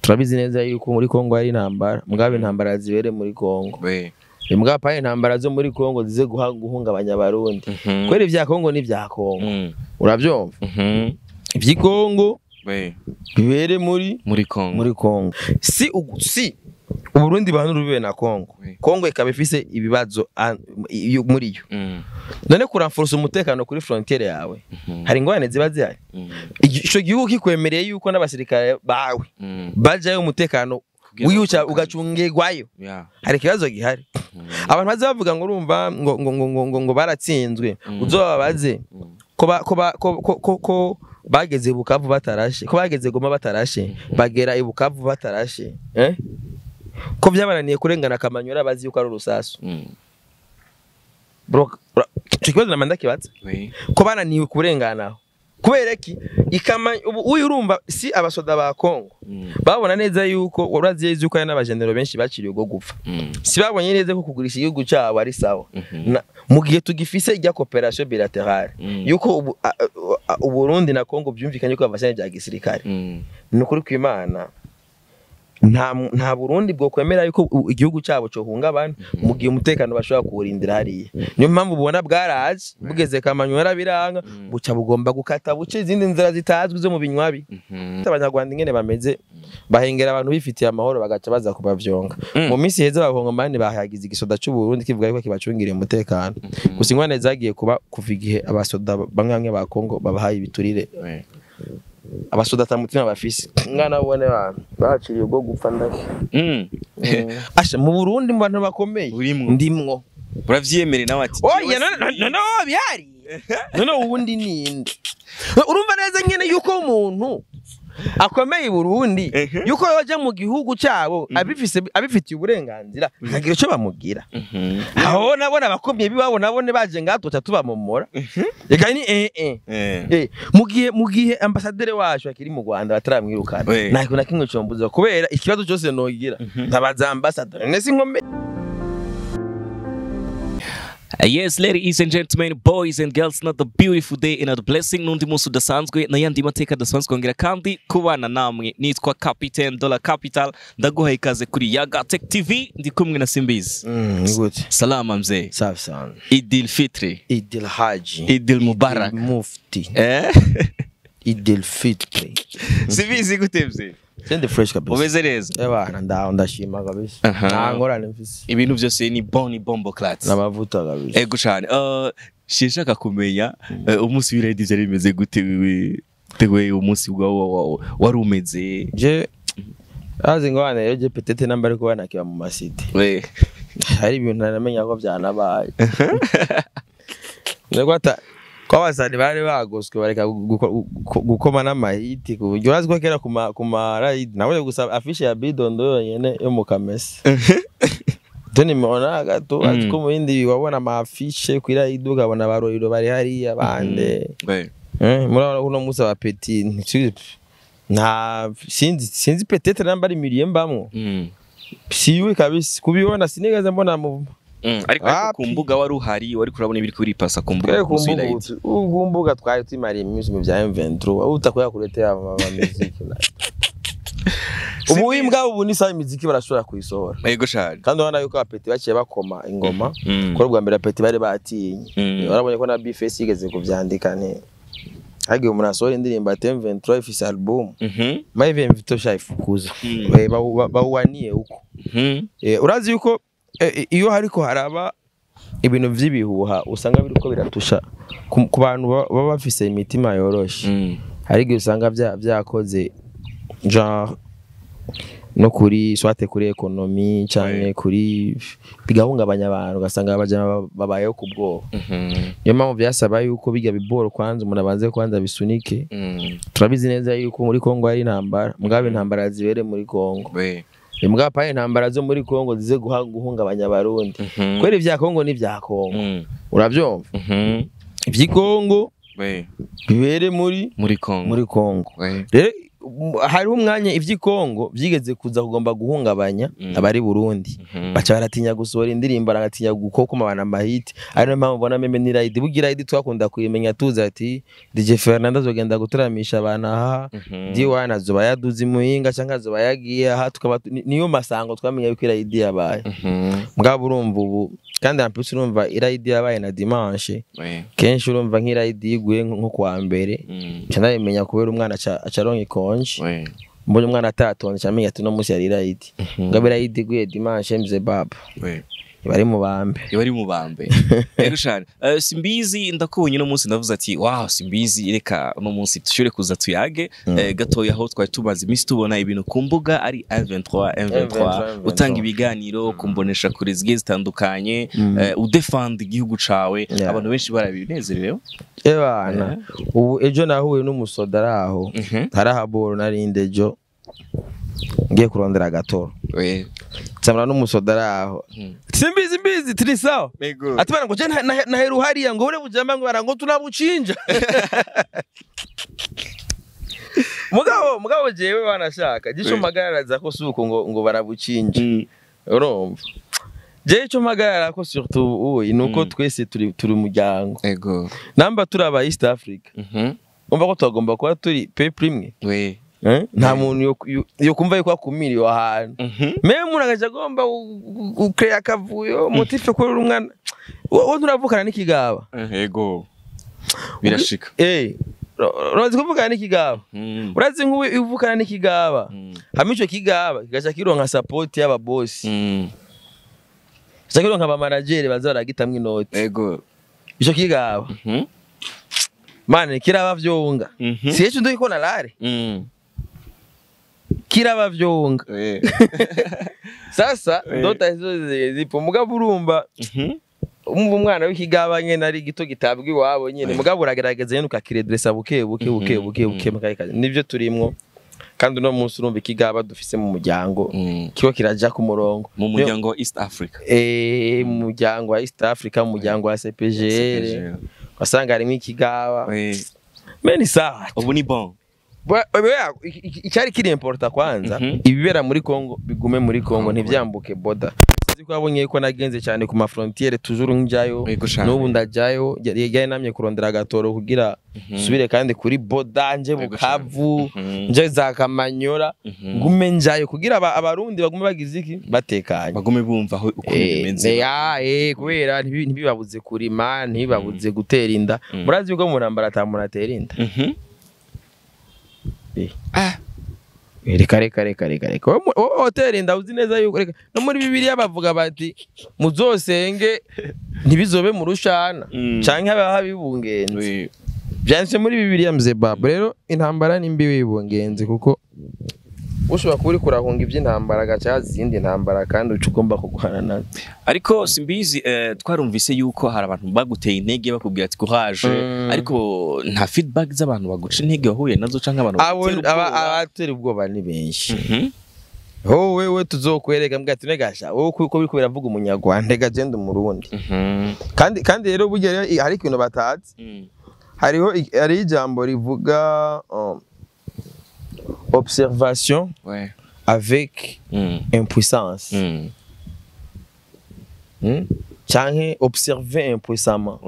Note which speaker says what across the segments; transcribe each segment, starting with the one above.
Speaker 1: turabizi neza yuko muri Kongo hari intambara mugabe intambara zibere muri Kongo imbwa pa intambara zo muri Kongo zize guhungabanya abarundi kwere vya Kongo ni vya Kongo uravyumva ivyi Kongo bibere muri Kongo si Uburundi bantu rubibe na Kongo Kongo ikaba ifise ibibazo muri yo none kuramforce umutekano kuri frontiere yawe hari ingwane ziba zihari ico gihugu kikwemereye yuko n'abasirikare bawe bajayo umutekano wiyuca ugacungegwayo hari kibazo gihari abantu bazavuga ngo urumva ngo baratsinzwe uzobabaze ko bageze Bukavu batarashe ko bageze Goma batarashe bagera ibukavu batarashe ko byabananiye kurengana Kamanyura bazi yuko ari urusasu bro kibazo namanda kibaza ko bananiwe kurengana kubera ki uyu urumva si abasoda ba Kongo babona neza yuko uraziye yuko yana abajenero benshi baciriye ugo gupfa si babonye neza ko kugurisha igihugu cyabo ari sawa mu gihe tugifise ijya coopération bilatérale yuko Uburundi na Kongo byumvikanye ko abashanye bya gisirikare nukuri kw'Imana nta Burundi bwo kwemera yuko igihugu cyabo cyo hungabana mu gihe umutekano bashobora kuwurindira hariye niyo mpamvu bubona bwaraje bugeze Kamanyura biranga buca bugomba gukata buce izindi nzira zitazwi zo mu binywabi abanyarwanda ingene bameze bahengera abantu bifitiye amahoro bagaca baza kubavyonga mu minsi heza abahongomani bahagize igisoda cy'u Burundi kivuga yuko kibacungiriye umutekano gusa ingwane zagiye kuva igihe abasoda bamwe ba Kongo babahaye ibiturire abasoda tamutima bafise ngana bone baciriye ubwo gupfa ndake asha mu Burundi mu bantu bakomeye ndimwo uravyemere nawe ati oya no bihari no ubundi ninde urumva neza nyene yuko umuntu akomeye i Burundi yuko yoje mu gihugu cyabo abifitiye uburenganzira ntagira cyo bamugira aho nabona abakomye biwabo nabone baje ngato tubamomora reka ni mu gihe ambassadeur wacu akiri mu Rwanda bataramwirukana nako nakimwe cyombuza kubera ikibazo cyose nogira ndabaza ambassadeur nese nkome.
Speaker 2: Yes, ladies and gentlemen, boys and girls, not a beautiful day and a blessing. Nundi musu dasanzwe na yandi mateka dasanzwe ngira kandi kubana namwe nitwa Captain Dollar Capital ndaguha ikaze kuri Yaga Tech TV ndi kumwe na Simbizi.
Speaker 1: Gute.
Speaker 2: Salama mzee.
Speaker 1: Safi sana.
Speaker 2: Idil Fitri.
Speaker 1: Idil Haji.
Speaker 2: Idil Mubarak.
Speaker 1: Mufti. Idil Fitri.
Speaker 2: Simbizi gute mzee?
Speaker 1: Sende fresh kabisa.
Speaker 2: Umeze neza.
Speaker 1: Ndashima kabisa. Ngorane mfise.
Speaker 2: Ibintu byose ni bombo clats.
Speaker 1: Namavuta kabisa.
Speaker 2: Ego cyane. Shishaka kumenya umunsi w'iredi byari bimeze gute wewe tewe umunsi bwawo wari umeze.
Speaker 1: Je azi ngwane yo je petete nambari ko bana kiba mu masite. Hari ibintu namenya ko byanabaye. Negwata kwa wasani bari bagoswe bareka gukoma n'amahiti ku buryo aziko kera ku marayidi nawe gusa afishe ya bidondo yonyene yo mu Kamesa deni mona gato atiko mu bindi wabona amafishe kwira iduka bona baroriro bari hari abande murabona uno musa wa petit nta sinzi petete nambari million bamwo siwe kabisa kubibona sinigeze mbona mu
Speaker 2: ariko kumbuga wari uhari wari kurabona ibiri kuri pasa kumbuga
Speaker 1: kumbuga twari timari imisi mu bya M23 utakoya kurete amaziki ubuimbwa ubu ni sa imiziki barashobora kuyisohora
Speaker 2: yego cyane
Speaker 1: kandi ubona yuko apeti baciye bakoma ingoma ko rwa mbere apeti bari batinye urabonye ko na BFS yigeze kuvyandika ne hagiye umuntu asohora indirimbo ati M23 ifise album maive mvito shayifukuza bawaniye uko urazi yuko iyo hariko haraba ibintu vy'ibihuha usanga biriko biratusha ku bantu baba bafise imitima yoroshe hari gihe usanga byakoze genre no kuri swate kuri economy cyane kuri bigahungabanya abantu gasanga abajana babayeho kubwo niyo mpamvu byasaba yuko bijya biboro kwanza umuntu abanze kwanza bisunike turabizi neza yuko muri Kongo hari intambara mugabe intambara zibere muri Kongo imbwa pa intambara zo muri Kongo zize guhungabanya abarundi kwere vya Kongo ni vya Kongo uravyumva ivyi Kongo bibere muri Kongo rero hariho umwanya ivy'ikongo vyigeze kuza kugomba guhungabanya abari Burundi baca baratinya gusohora indirimbo aragatinya gukokoma abana mahiti ari mpamvu mbona meme ni Ride bugira Ride twakunda kuyimenya tuza ati DJ Fernando azogenda guturamisha abana ha D1 azoba yaduze muhinga canka azoba yagiye aha tukaba niyo masango twamenya yuko Ride yabaye mugabo urumva ubu kandi amputse urumva Ride yabaye na dimanche kenshi urumva nk'Ride yiguye nko kwa mbere cyane bimenya kubera umwana acaronka ikonje mbonye umwana atatonze cyamenya ati no musi yari Ride ngabe Ride iguye dimanche mze baba bari mu bambe rero cyane simbizi ndakubonye no munsi ndavuze ati wow simbizi reka no munsi tushure kuza tuyage gatoya aho twari tumaze imisi tubona ibintu ku mbuga ari M23 utanga ibiganiro kumbonesha kuri zigiye zitandukanye udefend igihugu cawe abantu benshi barabinezerewe ebana ubu ejo nahuye n'umusodara aho harahaboro narinde ejo ngiye kurondera agatoro tsamara n'umusodara aho simbizi turi sawa ati bana ngo je naheru hariya ngo ure bujamba ngo barango tunabucinja mugabo jewe wanashaka gisho magararaza ko suko ngo barabucinja urumva je ico magarara ko surtout nuko twese turi umuryango namba turi aba East Africa umva ko tugomba kuba turi peuple imwe nta muntu yo kumva yuko akumiriwe ahantu meme muragaje agomba ukreya akavuyo motife ko umwana wo turavukana n'ikigaba
Speaker 2: yego birashika
Speaker 1: urazi kuvukana n'ikigaba urazi nk'uwe ivukana n'ikigaba hamico kigaba kigaca kironka support y'aba boss kigaca kironka aba manager bazaragitamwe inoti
Speaker 2: yego
Speaker 1: ico kigaba mane kiraba vyonga siyecho ndo ikona lare kiraba vyonga sasa ndota zipo mugabo urumva umwana w'ikigaba nyene ari gito gitabwi wabo nyene mugabo uragerageza nyene ukakiredressa buke mukayikaje nivyo turimwo kandi no munsi urumva ikigaba dufise mu muryango kiho kiraja ku murongo
Speaker 2: mu muryango wa East Africa
Speaker 1: mu muryango wa East Africa mu muryango wa CPGL wasanga harimo ikigaba meni sawa
Speaker 2: ubu ni bon
Speaker 1: icyari kiri importa kwanza ibibera muri Kongo bigume muri Kongo ntivyambuke boda ko abonye ko nagenze cyane ku ma frontiere toujours njayo n'ubu ndajayo yagaye namye kurondera agatoro kugira subire kandi kuri boda nje Bukavu nje za Kamanyora ngume njayo kugira abarundi bagume bagize iki batekanye
Speaker 2: bagume bumva aho uko bimenze
Speaker 1: kubera ntibibabuze kurima ntibibabuze gutera inda murazi yuko mu ntambara atamuna atera inda reka hoteli inda uzi neza yuko reka no muri Bibiliya bavuga bati muzosenge ntibizobe mu rushana canke habibungenze byanditse muri Bibiliya mze babo rero intambara nimbi wibungenze kuko ushobora kuri kurahunga ivy'intambara gacha zindi ntambara kandi ucugomba kugwana nazo
Speaker 2: ariko simbizi twarumvise yuko hari abantu baguteye intege bakubwira ati courage ariko nta feedback z'abantu baguca intege wahuye nazo canke abantu
Speaker 1: abatera ubwoba ni benshi wewe tuzokwereka mbwa ati negasha wowe kuko biriko biravuga umunyarwanda gagenda umurundi kandi rero burya hari ikintu batazi hari ijambo rivuga observation avec impuissance canke observer impuissamment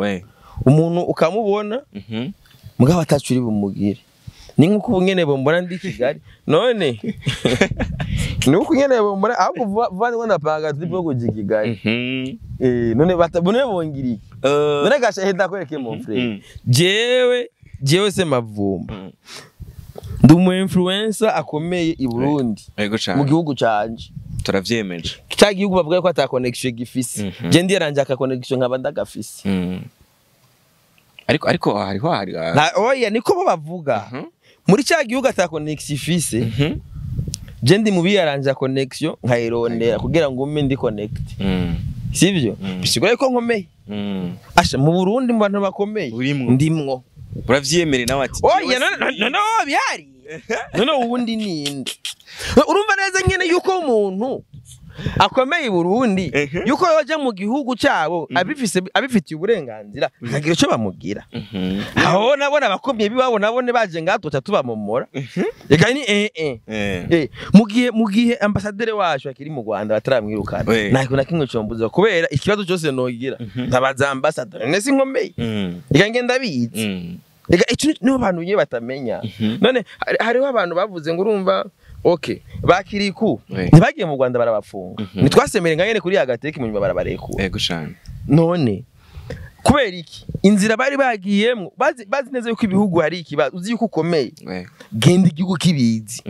Speaker 1: umuntu ukamubona mugabo atacuri bumugire ni nkuko ubungene bombona ndi Kigali none ni uko nyene bombona ahubwo vandi wanda panga tipo kuji Kigali none batabone bongiri none gasha henda kwereke mon frère jewe se mavumba ndumu influencer akomeye I Burundi mu gihugu canje
Speaker 2: turavyemeje
Speaker 1: cya gihugu bavuga ko ata connection gifise je ndi yaranje aka connection nkaba ndagafise
Speaker 2: ariko hari
Speaker 1: oya niko bo bavuga muri cya gihugu ata connection ifise je ndi mu biyaranje connection nkayirondera kugira ngo ume ndi connect sivyo bisigoye ko nkomeye asha mu Burundi mu bantu bakomeye ndimwo
Speaker 2: uravyemere nawe ati
Speaker 1: oya no bihari none ubundi ninde urumva neza nyene yuko umuntu akomeye i Burundi yuko yoja mu gihugu cyabo abifitiye uburenganzira nkagira cyo bamugira aho nabona abakomye biwabo nabone baje ngato tubamomora reka ni mugihe ambassadeur wacu akiri mu Rwanda bataramwirukana nako nakimwe cyombuza kubera ikibazo cyose nogira ndabaza ambassadeur nese nkomeye reka ngenda bizi reka icyo no bantu nye batamenya none hariho abantu bavuze ngo urumva okay bakiriku ntibagiye mu Rwanda barabafunga nitwasemere ngane kuri agateke mu nyuma barabareku
Speaker 2: yego cyane
Speaker 1: none kubera iki inzira bari bagiyemo bazi neza yuko ibihugu hari ikibazo uzi yuko ukomeye genda igihugu kibizi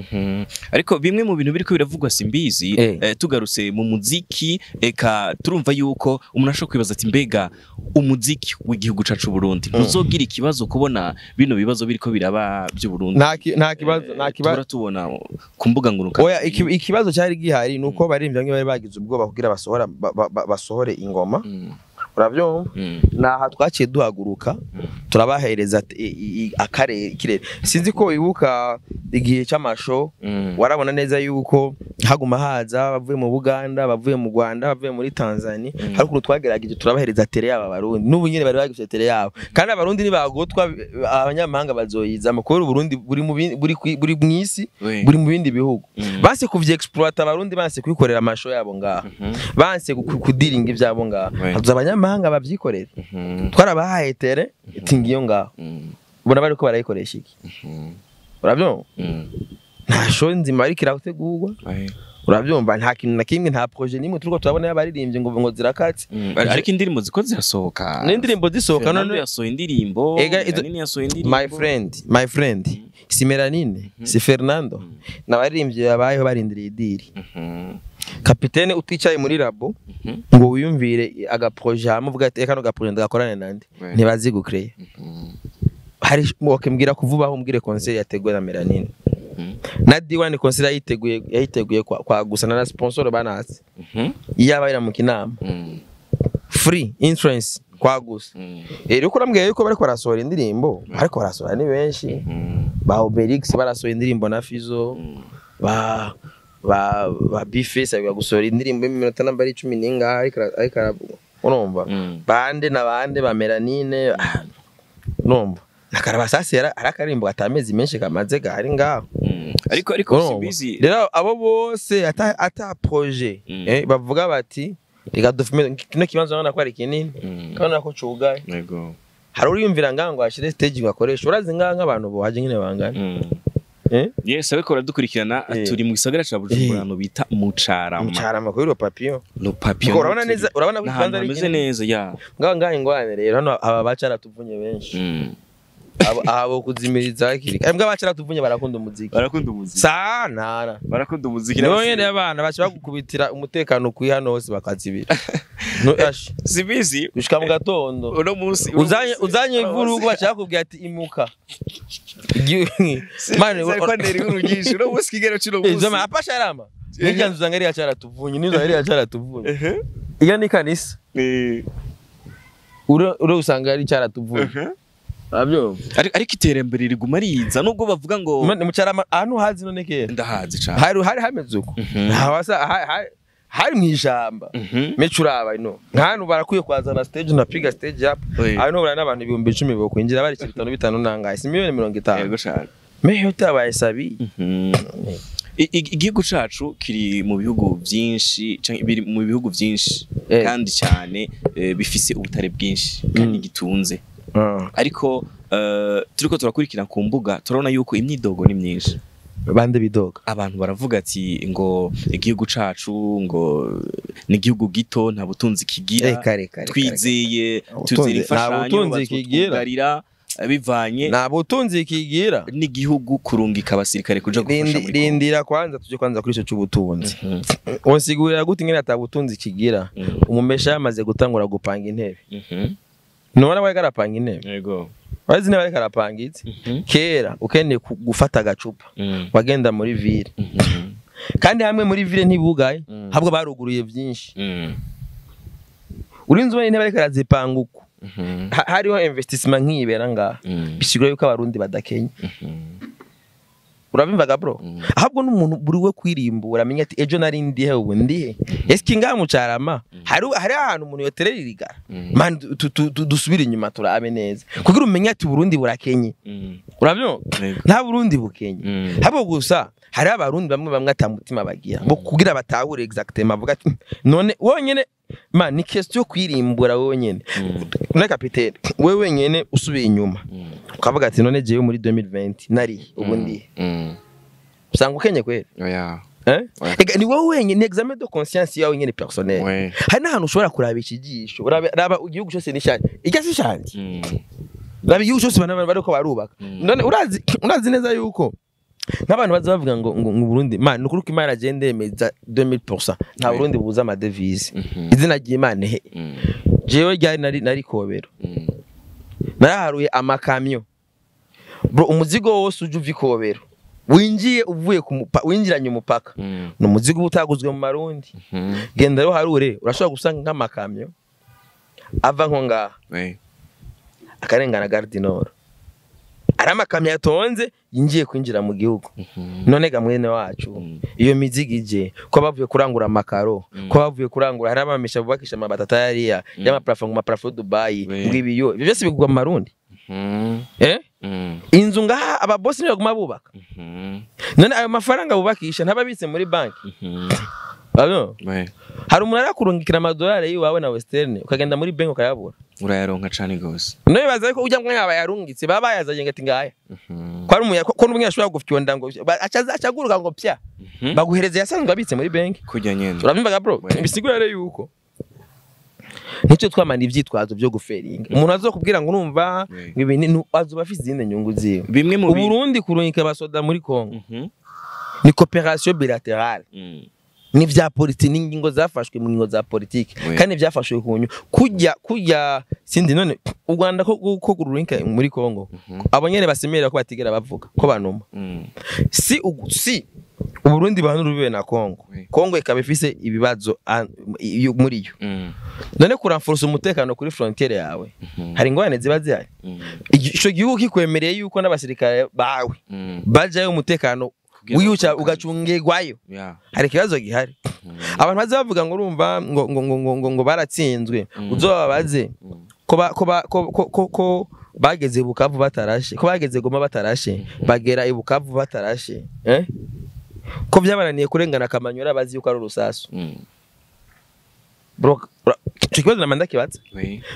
Speaker 2: ariko bimwe mu bintu biriko biravugwa simbizi tugarutse mu muziki eka turumva yuko umuntu ashobora kwibaza ati mbega umuziki w'igihugu cacu Burundi uzogira ikibazo kubona bino bibazo biriko biraba by'u Burundi
Speaker 1: nta kibazo
Speaker 2: tubona ku mbuga nguruka
Speaker 1: oya ikibazo cyari gihari nuko barimvye bari bagize ubwoba kugira basohore ingoma uravyumva naha twaciye duhaguruka turabahereza akarere sinzi ko ibuka igihe cy'amasho warabona neza yuko haguma haza bavuye mu Buganda bavuye mu Rwanda bavuye muri Tanzania ariko twagerageje turabahereza tele yaba barundi n'ubu nyine bari bagifite tele yabo kandi abarundi nibagotwa abanyamahanga bazoyiza makuru Burundi buri mwisi buri mu bindi bihugu base kuvye exploit abarundi base kwikorera amasho yabo ngaha base kudiringa ivyabo ngaha mahanga babyikorera twarabahaye tere itingiyo ngaho ubona bari ko barayikoresha iki urabyumva nta show nzima ariko irategurwa urabyumva nta kintu na kimwe nta projet nimwe turiko turabona yabaririmbye ngo zirakatse
Speaker 2: ariko indirimbo ziko zirasohoka
Speaker 1: n'indirimbo zisohoka
Speaker 2: none yasohoye indirimbo nini yasohoye indirimbo
Speaker 1: my friend si Melanine si Fernando nabaririmbye yabayeho barindiriye idiri kapitene uticaye muri labo ngo wiyumvire agaprojet amuvuga ati kano gaprojet ndakorane nande ntibazi gucreate hari mbwira kuvubaho mbwire concert yateguye na Melanine na D1 concert yayiteguye kwa gusana na sponsor banasi yaba ira mu kinama free entrance kwa gusa uko urambwiye yuko bariko barasohora indirimbo ariko barasohora ni benshi ba Obelix barasohora indirimbo na Fizo ba Bifese abiga gusohora indirimbo y'iminota namba 10 ninga ariko urumva bande na bande ba Melanine urumva nakarabasasi arakarimbo gatamezi menshi kamaze gahari ngaho
Speaker 2: ariko simbizi
Speaker 1: rero abo bose ata projet bavuga bati reka dufume kino kibanzo nana kwari kinini kana ko cugaye
Speaker 2: yego
Speaker 1: hari uriyumvira ngango ashire stage ngakoresha urazi nganga abantu bo haje nyine bangana
Speaker 2: yes abiko radukurikirana turi mu gisagara ca Bujumbura no bita Mucarama
Speaker 1: kuri Papillon
Speaker 2: no Papillon
Speaker 1: urabona neza urabona ko
Speaker 2: ikibanza ari kimeze neza ya
Speaker 1: nganga ingwane rero hano aba bacara tuvunye benshi abo kuzimiriza hakiri mbwa bacara tuvunye barakunda umuziki sana
Speaker 2: barakunda umuziki
Speaker 1: none abana bacha bagukubitira umutekano kwihano hose bakazibira no ash
Speaker 2: sibizi
Speaker 1: ushika mu gatondo
Speaker 2: uno munsi
Speaker 1: uzanye ivurugo bacha kubwira ati imuka
Speaker 2: mane ko neri urugisho uno munsi kigero cyo munsi
Speaker 1: izoma apasharama ngiyanzu zangari yacara tuvunye nizo yari yacara tuvunye iya ni kanisa uro usanga ari cyara tuvunye abyo
Speaker 2: ariko iterambere riguma riza nubwo bavuga ngo
Speaker 1: Mucarama ahantu hazi none kera
Speaker 2: ndahazi cyane
Speaker 1: hari hameze uko hari mwijamba mecuraba ino nkantu barakwiye kwazana stage na piga stage up ari no bara n'abantu 10,000 bo kwinjira bari 5 nangaye si 150
Speaker 2: yego cyane
Speaker 1: meho tabaye sabi
Speaker 2: igihugu cacu kiri mu bihugu byinshi biri mu bihugu byinshi kandi cyane bifise ubutare bwinshi kandi gitunze ariko turiko turakurikira ku mbuga turabona yuko imyidogo ni myinshi
Speaker 1: bande bidoga
Speaker 2: abantu baravuga ati ngo igihugu cacu ngo ni igihugu gito nta butunzi kigira twizeye tuzira imfashanyo batugarira bivanye
Speaker 1: nta butunzi kigira
Speaker 2: n'igihugu kurungika abasirikare kuja gufasha muri
Speaker 1: rindira kwanza tuje kwanza kuri ico cy'ubutunzi onsigurira gute ngene ata butunzi kigira umumesha yamaze gutangura gupanga intebe none wari garapanga intebe
Speaker 2: yego
Speaker 1: wazi ne bari karapangitse kera ukeneye gufata agacupa wagenda muri ville kandi hamwe muri ville ntibugaye habwo baruguruye byinshi urinzi ubone intebe karazipanga uko hariho investissement nk'ibera ngaha bisigura yuko abarundi badakenye urabimvaga bro ahubwo n'umuntu buri we kwirimbura amenya ati ejo nari ndihe ubu ndihe eski ngamu carama hari ahantu umuntu yoterera irigara man dusubira inyuma turabe neza kugira umenye ati Burundi burakenye urabyo nta Burundi bukenye ahubwo gusa hari abarundi bamwe atamutima bagira bo kugira batahure exactement avuga ati none wonyene man ni question kwirimbura wonyene na capitaine wewe wenyene usubiye inyuma ukavuga ati none jewe muri 2020 nari ubu ndi usanga ukenye kweli ega ni wowe wenyene examen de conscience yawe nyene personnel hari n'ahantu ushobora kuraba ikijisho uraba igihugu cyose nishanye igasi shanje raba igihugu cyose bariko barubaka none urazi neza yuko n'abantu bazavuga ngo Burundi man nukuruka Imana agende yemeza 2000% nta Burundi buza amadevize izina ry'Imana he jewe ryari nari kobero naraharuye amakamyo bro umuzigo wose uje uvikobero winjiye uvuye winjiranye umupaka no muzigo utaguzwe mu marundi genda ro harure urashobora gusanga nk'amakamyo ava nko ngaha akarengana Gare Nord aramakamyo yatonze yinjiye kwinjira mu gihugu none ga mwene wacu iyo mizigije ko bavuye kurangura amakaro ko bavuye kurangura hari abamisha bubakisha amabatata yariya y'amaplafond mu maplafond Dubai ngibiyo ibyo byose bigwa mu marundi inzu ngaha ababosi niyo guma bubaka none ayo mafaranga bubakisha ntababitse muri banki abo hari umuntu arakurungikira amadolari yiwawe na Western ukagenda muri banki ukayabura
Speaker 2: urayaronka cyane gose
Speaker 1: none baza ko ujya mwaba yarungitse baba yazaje ngati ngaya ko ari umuya ko n'umunyashobora gufyonda ngo acaguruka ngo pya baguhereza yasanzwe abitse muri banki
Speaker 2: kujya nyene
Speaker 1: urabimbaga bro bisigura rero yuko nicyo twamana ivyitwazo byo guferinga umuntu azokubwira ngo urumva ibintu azuba afite izindi nyungu ziwe
Speaker 2: bimwe mu
Speaker 1: Burundi kurungika abasoda muri Congo ni coopération bilatérale ni vya politiki n'ingingo zafashwe mu ngingo za politiki kandi byafashwe kunyu kujya sindi none u Rwanda ko kurunka muri Congo abonyene basemera ko batigera bavuga ko banuma si Burundi bantu rubiwe na Congo ikaba ifise ibibazo muri yo none kuranforce umutekano kuri frontiere yawe hari ingwane ziba zihari ico gihugu kikwemereye yuko n'abasirikare bawe bajayo umutekano wiyuca ugacungegwayo hari kibazo gihari abantu baze bavuga ngo urumva ngo baratsinzwe uzobabaze ko bageze Bukavu batarashe ko bageze Goma batarashe bagera ibukavu batarashe ko byabananiye kurengana Kamanyura bazi yuko ari urusasu bro kibazo namanda kibaza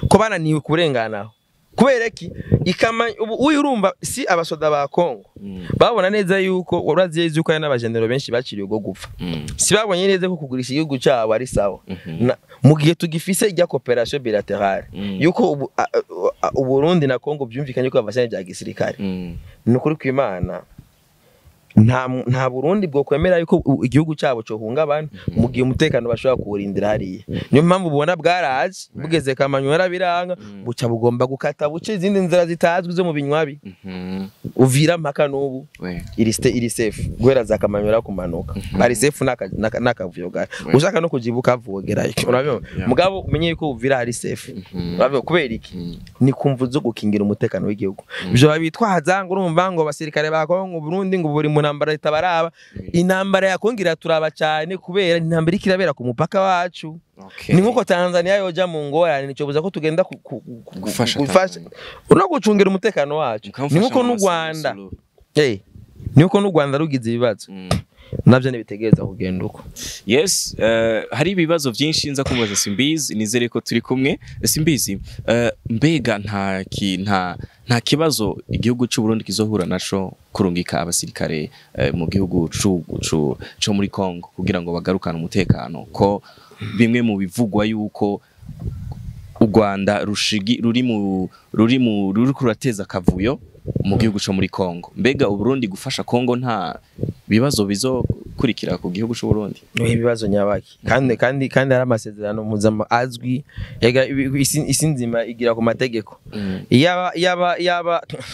Speaker 1: ko bananiwe kurengana kubera ki uyu urumva si abasoda ba Kongo babona neza yuko uraziye yuko yana abajenero benshi baciriye go gupfa si babonye neza ko kugurisha igihugu cyabo ari sawa mu gihe tugifise ijya coopération bilatérale yuko Burundi na Kongo byumvikanye ko abashanye bya gisirikare nukuri kw'Imana nta Burundi bwo kwemera yuko igihugu cyabo cyo hungabana mu gihe umutekano bashobora kuwurindira hariya niyo mpamvu ubona bwaraje bugeze Kamanyura biranga buca bugomba gukata buce izindi nzira zitazwi zo mu binywabi uvira mpaka n'ubu iri safe guhera za Kamanyura kumanuka ari safe nakavuyo gari ushaka no kujibuka avogera urabyo mugabo umenye yuko uvira ari safe urabyo kubera iki ni kumvu zo gukingira umutekano w'igihugu byo babitwaza ngo urumva ngo abasirikare ba Kongo Burundi ngo buri intambara itabaraba intambara yakongira turaba cyane kubera intambara ikirabera ku mupaka wacu ni nkuko Tanzania yoja mu ngorane nico buza ko tugenda gufasha no gucungira umutekano wacu ni nkuko n'u Rwanda ni nkuko n'u Rwanda rugize ibibazo navyo nibitegereza kugenda uko
Speaker 2: yes hari ibibazo byinshi nza kumbaza Simbizi nizere ko turi kumwe Simbizi mbega nta kibazo igihugu cy'u Burundi kizohura naco kurungika abasirikare mu gihugu cyo muri Congo kugira ngo bagarukane umutekano ko bimwe mu bivugwa yuko u Rwanda ruri kurateza kavuyo mu gihugu cyo muri Congo mbega u Burundi gufasha Congo nta bibazo bizokurikira ku gihugu cy'u Burundi
Speaker 1: ibibazo nyabaki kandi hari amasezerano mpuzama azwi isi nzima igira ku mategeko yaba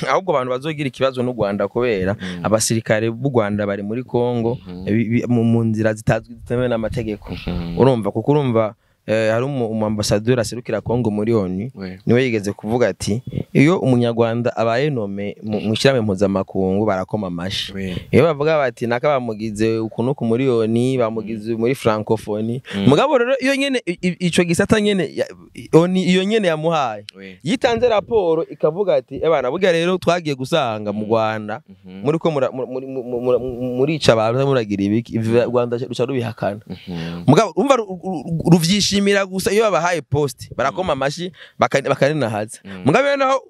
Speaker 1: ahubwo abantu bazogira ikibazo n'u Rwanda kubera abasirikare b'u Rwanda bari muri Congo mu nzira zitazwi zitemewe n'amategeko urumva kuko urumva hari umwambasaderi aserukira Kongo muri ONU niwe yigeze kuvuga ati iyo umunyarwanda abaye nome mu shirame mpuzamakungu barakoma amashi iyo bavuga bati naka bamugize ukuntu ku muri ONU bamugize muri francophonie mugabo rero iyo nyene ico gisata nyene ONU iyo nyene yamuhaye yitanze raporo ikavuga ati ebana burya rero twagiye gusanga mu Rwanda muri ko muri ica abantu muragira ibiki Rwanda ruca rubihakana mugabo umva ruvyishimira gusa iyo babahaye post barakoma amashi bakaninahaza mugabo naho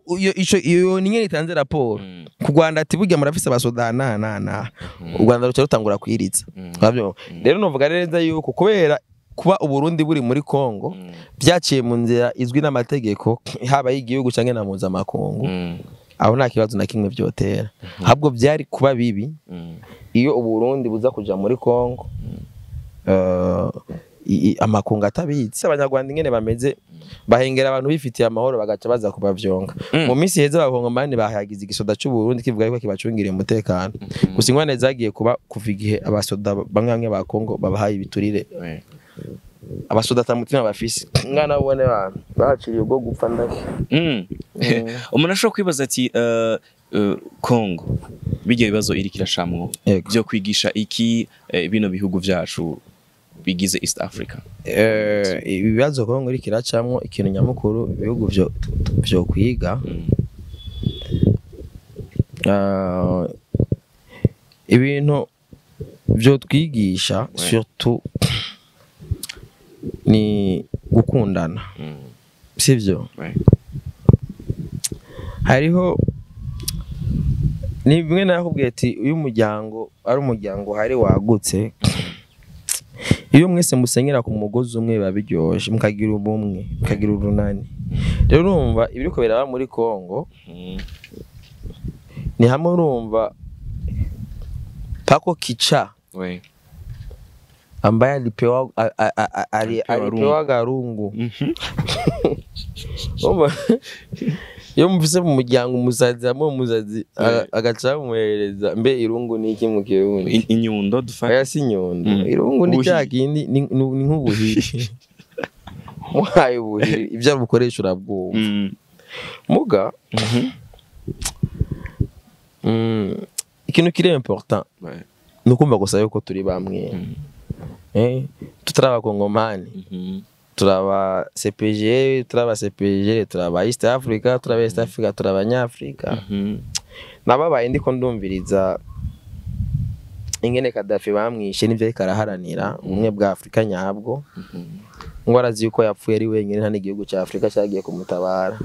Speaker 1: iyo nyene itanze raporo ku Rwanda ati burya murafise abasodana na u Rwanda ruca rutangura kwiritsa twabyo rero novuga neza yuko kubera kuba Uburundi buri muri Kongo byaciye mu nzira izwi n'amategeko haba y'igihugu canke na mpuzamakungu aho nta kibazo na kimwe byotera ahubwo byari kuba bibi iyo Uburundi buza kuja muri Kongo amakunga atabitse abanyarwanda ingene bameze bahengera abantu bifitiye amahoro bagaca baza kubavyonga mu minsi heza abakongomani bahagize igisoda cy'u Burundi kivuga yuko kibacungiriye umutekano gusa ingwane zagiye kuba igihe abasoda bamwe ba Kongo babahaye ibiturire abasoda tamutima bafise ngana ubone abantu baciriye ubwo gupfa ndake
Speaker 2: umuntu ashobora kwibaza ati Kongo bijye bibazo iri kirashamwo byo kwigisha iki bino bihugu vyacu bigize East Africa
Speaker 1: ibibazo Kongo iri kiracamwo ikintu nyamukuru ibihugu byo kwiga ibintu byo twigisha surtout ni gukundana sivyo hariho ni bimwe nakubwiye ati uyu muryango ari umuryango hari wagutse iyo mwese musenyera ku mugozi umwe babiryoshe mukagira ubumwe mukagira urunani rero urumva ibiriko biraba muri Kongo ni hamwe urumva pako kicha ambaye alipewa garungu yo mvise mu muryango umusazi amwe umusazi agaca muhereza mbe irungu ni iki mu Kirundi
Speaker 2: inyundo dufata
Speaker 1: aya si inyundo irungu ni cyakindi ni nk'ubuhiri muhaye ubuhiri ibyo bukoresha urabwumva muga ikintu kiri important nukumva gusa yuko turi bamwe tutaraba Kongomani turaba CPG turaba East Africa turaba East Africa turaba Nyafrika nababaye ndiko ndumviriza ingene Gaddafi bamwishe n'ivyo ikaraharanira ubumwe bwa Afrika nyabwo ngo arazi yuko yapfuye ari wenyine nta n'igihugu cya Afrika cyagiye kumutabara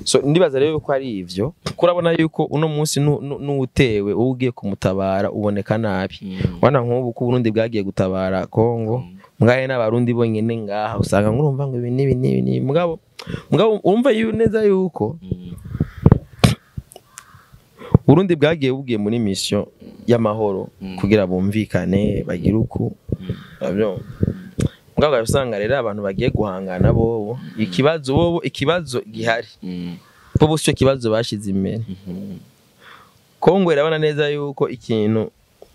Speaker 1: so ndibaza rero ko ari ivyo kurabona yuko uno munsi n'utewe ugiye kumutabara uboneka nabi wana nk'ubu ku Burundi bwagiye gutabara Kongo mwaye n'abarundi bonyene ngaha usanga ngurumva ngo ibi nibi mugabo urumva neza yuko Burundi bwagiye bugiye muri mission y'amahoro kugira bumvikane bagira uku abyo mugabo usanga rero abantu bagiye guhangana bobo ikibazo gihari bobo cyo kibazo bashize imbere Kongo irabona neza yuko ikintu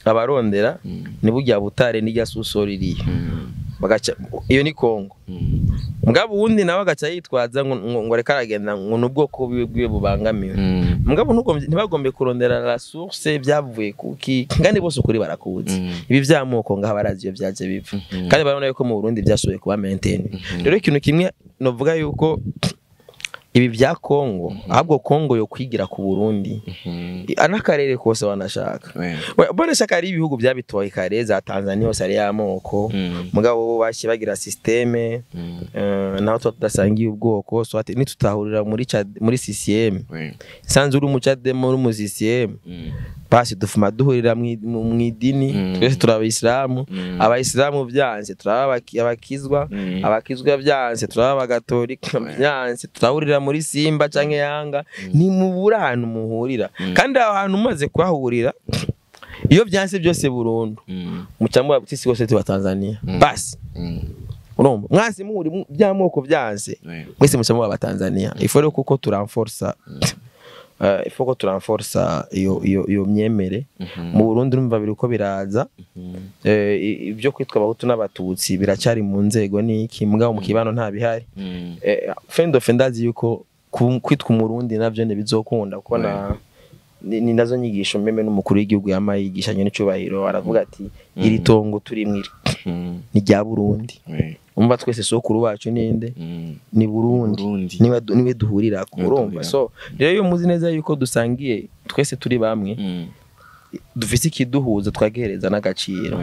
Speaker 1: abarondera ni burya butare n'ijya susoririye bagaca iyo ni Kongo mugabo wundi nawe agaca yitwaza ngo reka aragenda ngo nubwoko bwiwe bubangamiwe mugabo ntibagombe kurondera la source byavuye kuki ngandi bose ukuri barakuzi ibi byamoko ngaha baraziyo byaje bipfa kandi barabona yuko mu Burundi byashoboye kuba maintain rero ikintu kimwe novuga yuko ibi bya Kongo ahubwo Kongo yo kwigira ku Burundi anakarere kose wanashaka bone shaka ari ibihugu byabitoye kare za Tanzania hose ari amoko mugabo bashibagira systeme naho tudasangiye ubwoko so ati nitutahurira muri CCM sanze uri mu Chad muri mu CCM basi dufuma duhurira mu idini twese turabisiramu abayisilamu byanze turabakizwa abakizwa byanze turabagatorika byanze turahurira muri Simba canke Yanga ni mu burano muhurira kandi aho hantu umaze kwahurira iyo byanse byose burundu mucambo abutisi bose wa Tanzania basi urumva mwasi muri byamoko byanse mwese mucambo wa Tanzania ifore kuko turanforsa ifo ko turanforsa iyo myemere mu Burundi urumva biriko biraza ibyo kwitwa abahutu n'abatutsi biracari mu nzego n'iki mbwa mu kibano nta bihari fendofe ndazi yuko kwitwa umurundi navyo ne bizokunda kubona ni nazo nyigisho meme n'umukuru w'igihugu yamayigishanye n'icubahiro aravuga ati iri tongo turi mwiri ni rya Burundi umva twese sokuru wacu ninde ni Burundi niwe duhurira kurumva so rero iyo muzi neza yuko dusangiye twese turi bamwe dufise ikiduhuza twagereza n'agaciro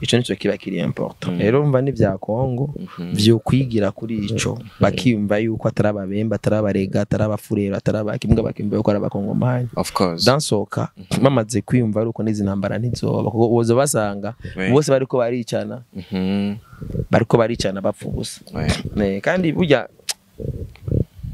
Speaker 1: ico nico kiba kiri important rero umva ni vya Kongo vyo kwigira kuri ico bakiyumva yuko atarababemba atarabarega atarabafurera atarabakimbwa bakimba yuko arabakongomani
Speaker 2: of course
Speaker 1: dansoka bamaze kwiyumva ruko nizi ntambara ntizoba kuko bozo basanga bose bariko baricana bapfubusa kandi burya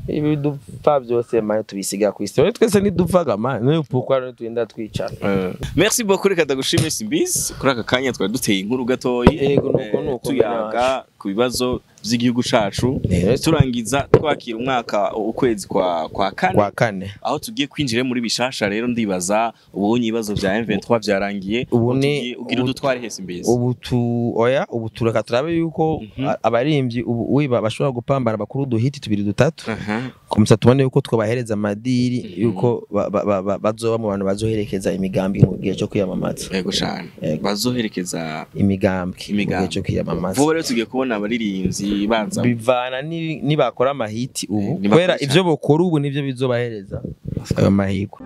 Speaker 1: ibi dupfa byose mane tubisiga ku isi twese nidupfaga mane pourquoi twenda twicana
Speaker 2: merci beaucoup reka ndagushimira Simbizi kuri aka kanya twari duteye inkuru gatoyi
Speaker 1: yego nuko
Speaker 2: tuyaga ku bibazo by'igihugu cacu turangiza twakira umwaka ukwezi kwa kane aho tugiye kwinjira muri bishasha rero ndibaza ubonye ibibazo vya M23 byarangiye ugira udutware hese Simbizi
Speaker 1: ubu tureka turabe yuko abarimvyi wiba bashobora gupambana bakuru duhiti tubiri dutatu komsa tubone yuko twabahereza amadiri yuko bazoba mu bantu bazoherekeza imigambi mu gihe cyo kwiyamamaza
Speaker 2: yego cyane bazoherekeza
Speaker 1: imigambi mu gihe cyo kwiyamamaza
Speaker 2: vuba rero tugiye kubona abaririnzi banza
Speaker 1: bivana ni bakora amahiti ubu kwera ivyo bokora ubu nivyo bizobahereza ayo mahirwe